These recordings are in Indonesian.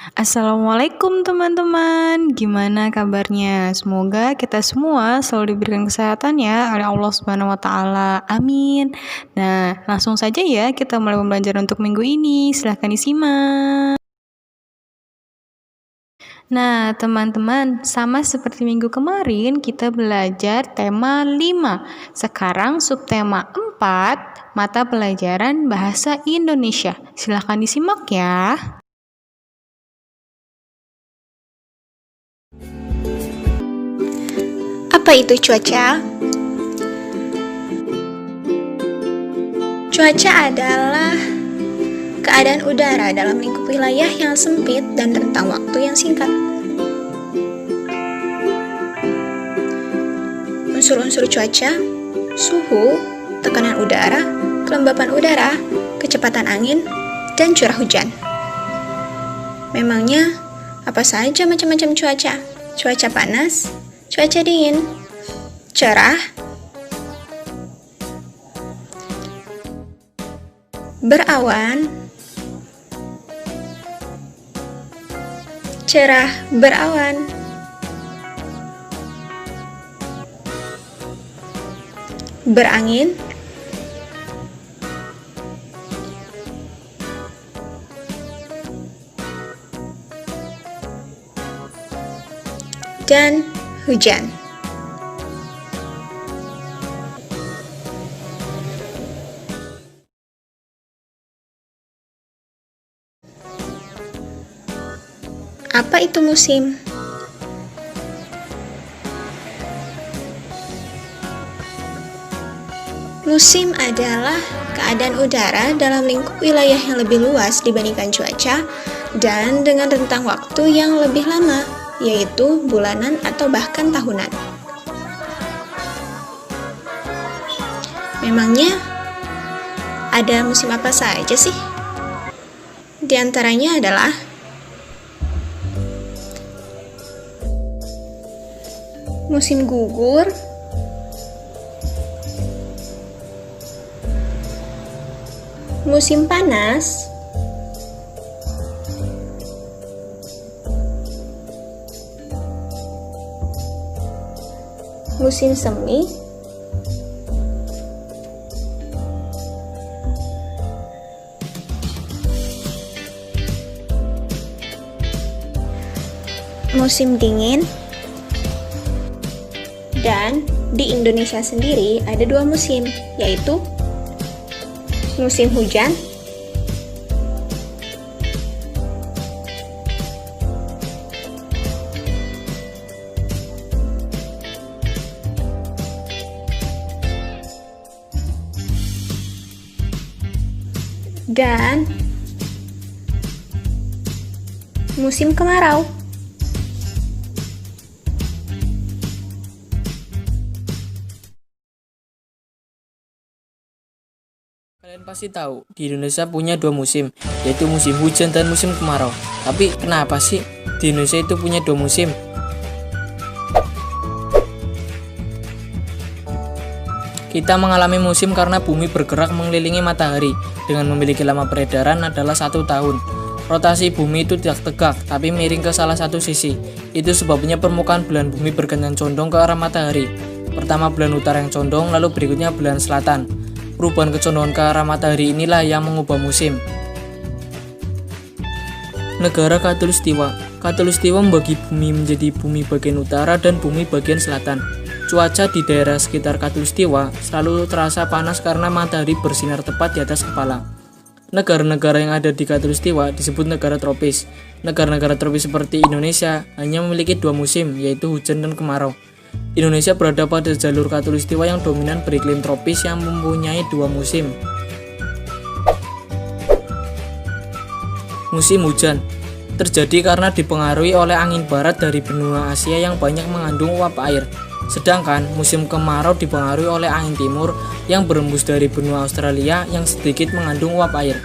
Assalamualaikum teman-teman, gimana kabarnya? Semoga kita semua selalu diberikan kesehatan ya oleh Allah Subhanahu wa Ta'ala. Amin. Nah, langsung saja ya kita mulai pembelajaran untuk minggu ini. Silahkan disimak. Nah, teman-teman, sama seperti minggu kemarin kita belajar tema 5. Sekarang subtema 4, mata pelajaran bahasa Indonesia. Silahkan disimak ya. Apa itu cuaca? Cuaca adalah keadaan udara dalam lingkup wilayah yang sempit dan rentang waktu yang singkat. Unsur-unsur cuaca, suhu, tekanan udara, kelembapan udara, kecepatan angin, dan curah hujan. Memangnya, apa saja macam-macam cuaca? Cuaca panas, cuaca dingin, cerah, berawan, cerah berawan, berangin, dan hujan. Apa itu musim? Musim adalah keadaan udara dalam lingkup wilayah yang lebih luas dibandingkan cuaca dan dengan rentang waktu yang lebih lama, yaitu bulanan atau bahkan tahunan. Memangnya ada musim apa saja sih? Di antaranya adalah musim gugur, musim panas, musim semi, musim dingin, dan di Indonesia sendiri ada 2 musim, yaitu musim hujan dan musim kemarau. Kalian pasti tahu, di Indonesia punya 2 musim, yaitu musim hujan dan musim kemarau. Tapi kenapa sih di Indonesia itu punya 2 musim? Kita mengalami musim karena bumi bergerak mengelilingi matahari dengan memiliki lama peredaran adalah 1 tahun. Rotasi bumi itu tidak tegak, tapi miring ke salah satu sisi. Itu sebabnya permukaan belahan bumi bergantian condong ke arah matahari. Pertama belahan utara yang condong, lalu berikutnya belahan selatan. Perubahan kecondongan ke arah matahari inilah yang mengubah musim. Negara Khatulistiwa. Khatulistiwa membagi bumi menjadi bumi bagian utara dan bumi bagian selatan. Cuaca di daerah sekitar Khatulistiwa selalu terasa panas karena matahari bersinar tepat di atas kepala. Negara-negara yang ada di Khatulistiwa disebut negara tropis. Negara-negara tropis seperti Indonesia hanya memiliki 2 musim, yaitu hujan dan kemarau. Indonesia berada pada jalur khatulistiwa yang dominan beriklim tropis yang mempunyai 2 musim. Musim hujan terjadi karena dipengaruhi oleh angin barat dari benua Asia yang banyak mengandung uap air. Sedangkan musim kemarau dipengaruhi oleh angin timur yang berembus dari benua Australia yang sedikit mengandung uap air.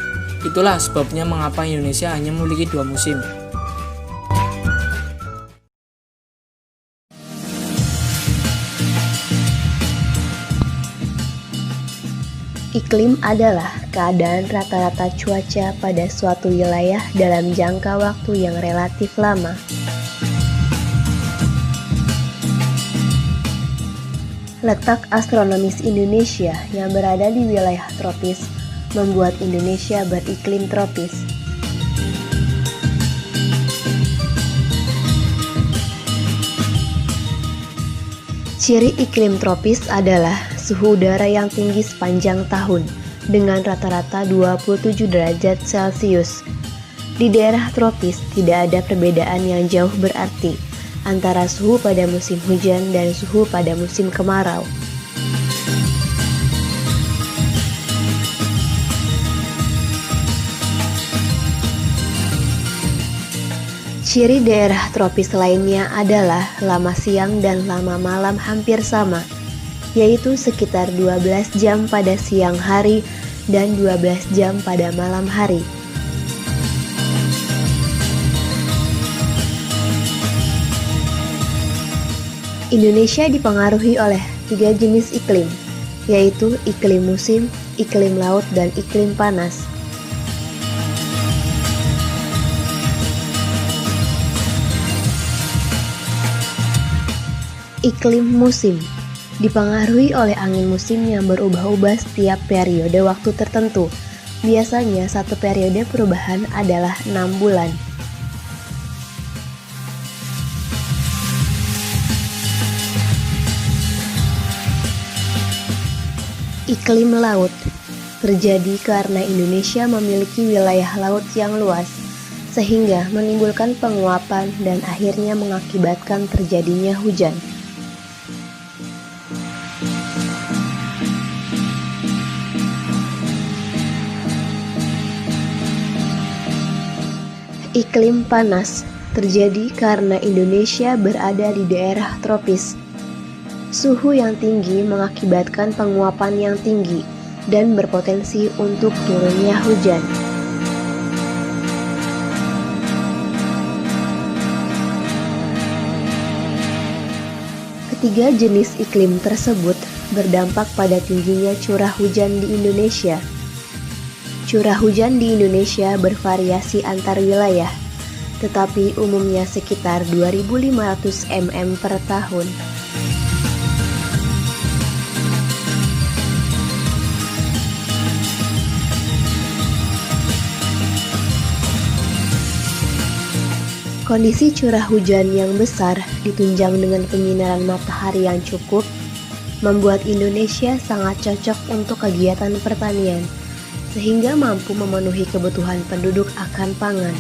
Itulah sebabnya mengapa Indonesia hanya memiliki 2 musim. Iklim adalah keadaan rata-rata cuaca pada suatu wilayah dalam jangka waktu yang relatif lama. Letak astronomis Indonesia yang berada di wilayah tropis membuat Indonesia beriklim tropis. Ciri iklim tropis adalah suhu udara yang tinggi sepanjang tahun dengan rata-rata 27 derajat Celcius. Di daerah tropis tidak ada perbedaan yang jauh berarti antara suhu pada musim hujan dan suhu pada musim kemarau. Ciri daerah tropis lainnya adalah lama siang dan lama malam hampir sama, yaitu sekitar 12 jam pada siang hari dan 12 jam pada malam hari. Indonesia dipengaruhi oleh 3 jenis iklim, yaitu iklim musim, iklim laut, dan iklim panas. Iklim musim dipengaruhi oleh angin musim yang berubah-ubah setiap periode waktu tertentu. Biasanya satu periode perubahan adalah 6 bulan. Iklim laut terjadi karena Indonesia memiliki wilayah laut yang luas, sehingga menimbulkan penguapan dan akhirnya mengakibatkan terjadinya hujan. Iklim panas terjadi karena Indonesia berada di daerah tropis. Suhu yang tinggi mengakibatkan penguapan yang tinggi dan berpotensi untuk turunnya hujan. Ketiga jenis iklim tersebut berdampak pada tingginya curah hujan di Indonesia. Curah hujan di Indonesia bervariasi antar wilayah, tetapi umumnya sekitar 2.500 mm per tahun. Kondisi curah hujan yang besar ditunjang dengan penyinaran matahari yang cukup, membuat Indonesia sangat cocok untuk kegiatan pertanian, sehingga mampu memenuhi kebutuhan penduduk akan pangan.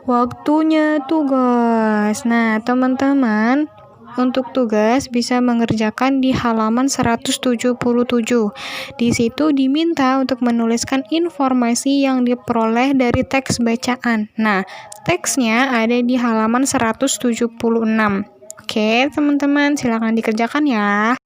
Waktunya tugas. Nah, teman-teman, untuk tugas bisa mengerjakan di halaman 177. Di situ diminta untuk menuliskan informasi yang diperoleh dari teks bacaan. Nah, teksnya ada di halaman 176. Oke, teman-teman, silakan dikerjakan ya.